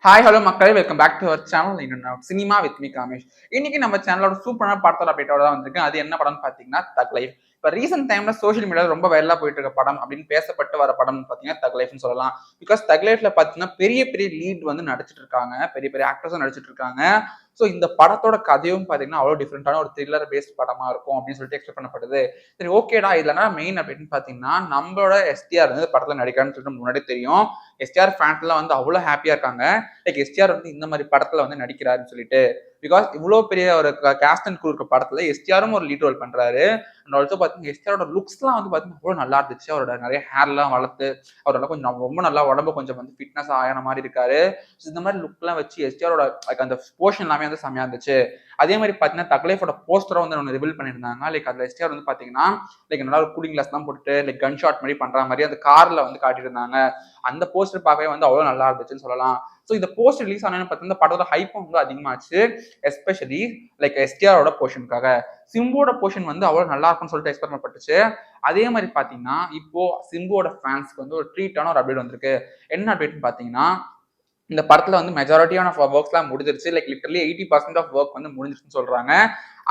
Hi hello மக்களே, welcome back to our channel. Cinema with me Kamesh. இன்னைக்கு நம்ம சேனலோட சூப்பரான படத்தோட அப்டேட்டோட தான் வந்திருக்கேன். அது என்ன படம்னு பாத்தீங்கன்னா தக் லைஃப். இப்போ ரீசென்ட் டைம்ல சோஷியல் மீடியாவில் ரொம்ப வைரலா போயிட்டு இருக்க படம் அப்படின்னு பேசப்பட்டு வர படம் பாத்தீங்கன்னா தக் லைஃப்னு சொல்லலாம். பிகாஸ் தக் லைஃப்ல பாத்தீங்கன்னா பெரிய பெரிய லீட் வந்து நடிச்சிட்டு இருக்காங்க, பெரிய பெரிய ஆக்டர்ஸும் நடிச்சிட்டு இருக்காங்க. ஸோ இந்த படத்தோட கதையும் பாத்தீங்கன்னா அவ்வளோ டிஃப்ரெண்டான ஒரு த்ரில்லர் பேஸ்ட் படமா இருக்கும் அப்படின்னு சொல்லிட்டு எக்ஸ்பெக்ட் பண்ணப்படுது. சரி, ஓகேடா, இதுலனா மெயின் அப்படின்னு பாத்தீங்கன்னா நம்மளோட எஸ்டிஆர் வந்து படத்துல நடிக்கிறான்னு சொல்லிட்டு முன்னாடி தெரியும். எஸ்டிஆர் ஃபேன்ஸ்லாம் வந்து அவ்வளோ ஹாப்பியா இருக்காங்க. லைக் எஸ்டிஆர் வந்து இந்த மாதிரி படத்துல வந்து நடிக்கிறாருன்னு சொல்லிட்டு. பிகாஸ் இவ்வளவு பெரிய ஒரு கேஸ்ட் அண்ட் க்ரூ இருக்க படத்துல எஸ்டிஆரும் ஒரு லீட் ரோல் பண்றாரு. அண்ட் ஆல்சோ பாத்தீங்கன்னா எஸ்டிஆரோட லுக்ஸ்லாம் வந்து பாத்தீங்கன்னா அவ்வளவு நல்லா இருந்துச்சு. அவரோட நிறைய ஹேர்லாம் வளர்த்து அவரோட கொஞ்சம் ரொம்ப நல்லா உடம்பு கொஞ்சம் வந்து ஃபிட்னஸ் ஆகிற மாதிரி இருக்காரு. இந்த மாதிரி லுக்லாம் வச்சு எஸ்டிஆரோட அந்த போர்ஷன் எல்லாமே வந்து செம்மையா இருந்துச்சு. அதே மாதிரி பாத்தீங்கன்னா தக் லைஃபோட போஸ்டரை வந்து ஒன்று ரிவீல் பண்ணியிருந்தாங்க. லைக் அதுல எஸ்டிஆர் வந்து பாத்தீங்கன்னா லைக் நல்லா ஒரு கூலிங் கிளாஸ் தான் போட்டுட்டு லைக் கன் ஷாட் மாதிரி பண்ற மாதிரி அந்த கார்ல வந்து காட்டியிருந்தாங்க. அந்த போஸ்டர் பார்க்கவே வந்து அவ்வளவு நல்லா இருந்துச்சுன்னு சொல்லலாம். ஸோ இந்த போஸ்ட் ரிலீஸ் ஆனதுன்னு பார்த்தீங்கன்னா படத்தோட ஹைப்பும் வந்து அதிகமாச்சு. எஸ்பெஷலி லைக் எஸ்டிஆரோட போர்ஷனுக்காக. சிம்புவோட போர்ஷன் வந்து அவ்வளவு நல்லா இருக்கும்னு சொல்லிட்டு எக்ஸ்பெக்ட் பண்ணப்பட்டுச்சு. அதே மாதிரி பாத்தீங்கன்னா இப்போ சிம்புவோட ஃபேன்ஸ்க்கு வந்து ஒரு ட்ரீட்டான ஒரு அப்டேட் வந்திருக்கு. என்ன அப்டேட்னு பாத்தீங்கன்னா இந்த படத்துல வந்து மெஜாரிட்டியான ஒர்க்ஸ்லாம் முடிஞ்சிருச்சு. லைக் லிட்டரலி 80% ஆஃப் ஒர்க் வந்து முடிஞ்சிருச்சுன்னு சொல்றாங்க.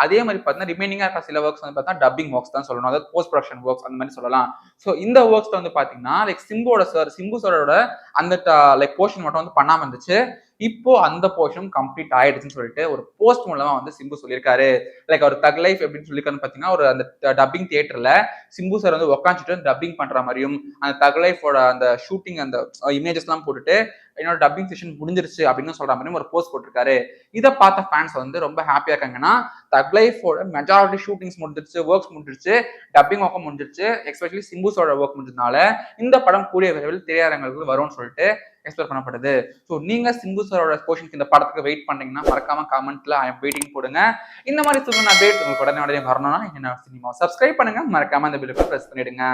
அதே மாதிரி பார்த்தீங்கன்னா ரிமைனிங்கா இருக்க சில ஒர்க்ஸ் வந்து பார்த்தா டப்பிங் ஒர்க்ஸ் தான் சொல்லணும். அதாவது போஸ்ட் ப்ரொடக்ஷன் ஒர்க்ஸ் அந்த மாதிரி சொல்லலாம். ஸோ இந்த ஒர்க்ஸ் வந்து பாத்தீங்கன்னா லைக் சிம்பு சாரோட அந்த லைக் போர்ஷன் மட்டும் வந்து பண்ணாம இருந்துச்சு. இப்போ அந்த போர்ஷன் கம்ப்ளீட் ஆயிடுச்சுன்னு சொல்லிட்டு ஒரு போஸ்ட் மூலமா வந்து சிம்பு சொல்லியிருக்காரு. லைக் அவர் தக் லைஃப் எப்படின்னு சொல்லியிருக்காருன்னு பாத்தீங்கன்னா ஒரு அந்த டப்பிங் தியேட்டர்ல சிம்பு சார் வந்து உட்காந்துட்டு டப்பிங் பண்ற மாதிரியும் அந்த தக் லைஃபோட அந்த ஷூட்டிங் அந்த இமேஜஸ் எல்லாம் போட்டுட்டு என்னோட டப்பிங் செஷன் முடிஞ்சிருச்சு அப்படின்னு சொல்ற மாதிரி ஒரு போஸ்ட் போட்டிருக்காரு. இதை பார்த்த ஃபேன்ஸ் வந்து ரொம்ப ஹாப்பியா இருக்காங்கன்னா தக் லைஃபோட மெஜாரிட்டி ஷூட்டிங்ஸ் முடிஞ்சிருச்சு, ஒர்க்ஸ் முடிஞ்சிருச்சு, டப்பிங் ஒர்க்கும் முடிஞ்சிருச்சு. எஸ்பெஷலி சிம்புஸோட ஒர்க் முடிஞ்சதுனால இந்த படம் கூடிய விரைவில் திரையரங்குகளுக்கு வரும்னு சொல்லிட்டு எக்ஸ்பெக்ட் பண்ணப்படுது. ஸோ நீங்க சிம்பு சாரோட போர்ஷனுக்கு இந்த படத்துக்கு வெயிட் பண்ணீங்கன்னா மறக்காம கமெண்ட்ல ஐ எம் வெயிட்டிங் போடுங்க. இந்த மாதிரி சொல்லுங்க அப்டேட் உங்களுக்கு உடனே வரணும்னா என்ன சினிமா சப்ஸ்கிரைப் பண்ணுங்க, மறக்காம அந்த பெல் பிரஸ் பண்ணிடுங்க.